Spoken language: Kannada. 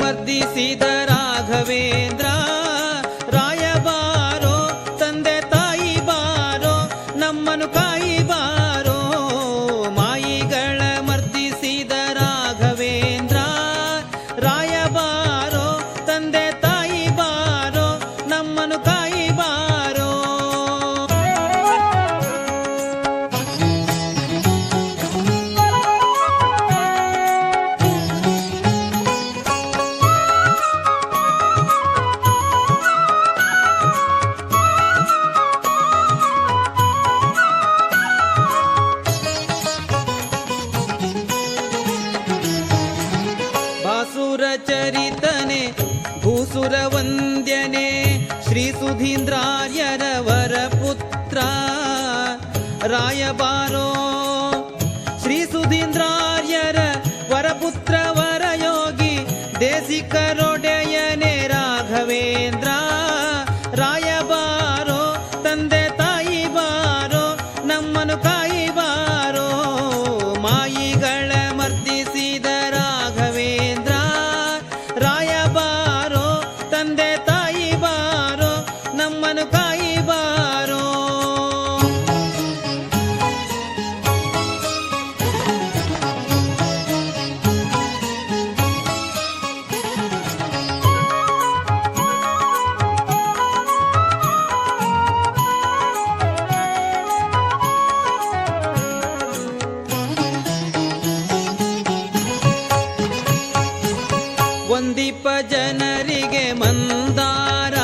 ಮರ್ದಿಸಿದ ರಾಘವೇಂದ್ರ ರಾಯಬಾರೋ ತಂದೆ ತಾಯಿ ಬಾರೋ ನಮ್ಮನು ಕಾಯಿ ಬಾರೋ. ಮಾಯಿಗಳ ಮರ್ದಿಸಿದ ರಾಘವೇಂದ್ರ ರಾಯಬಾರೋ ತಂದೆ ತಾಯಿ ಬಾರೋ ನಮ್ಮನು ಕಾಯಿ ಬಾರೋ. ಭಾಸುರ ಚರಿತನೆ ಭೂಸುರ ವಂದ್ಯನೆ ಶ್ರೀ ಸುಧೀಂದ್ರಾರ್ಯರ ವರಪುತ್ರ ರಾಯಬಾರೋ. ಶ್ರೀ ಸುಧೀಂದ್ರಾರ್ಯರ ವರಪುತ್ರ ವರಯೋಗಿ ದೇಸಿಕರೊಡೆಯನೆ ರಾಘವೇಂದ್ರ ರಾಯಬಾರೋ ತಂದೆ ತಾಯಿ ಬಾರೋ ನಮ್ಮನು ಕಾಯಿ ಬಾರೋ. ಮಾಯಿಗಳ ಮರ್ದಿಸಿದ ರಾಘವೇಂದ್ರ ರಾಯಬಾರೋ ತಂದೆ ತಾಯಿ ಬಾರೋ ನಮ್ಮನು ಕಾಯಿ ಬಾರೋ. ಒಂದಿಪ್ಪ ಜನರಿಗೆ ಮಂದಾರ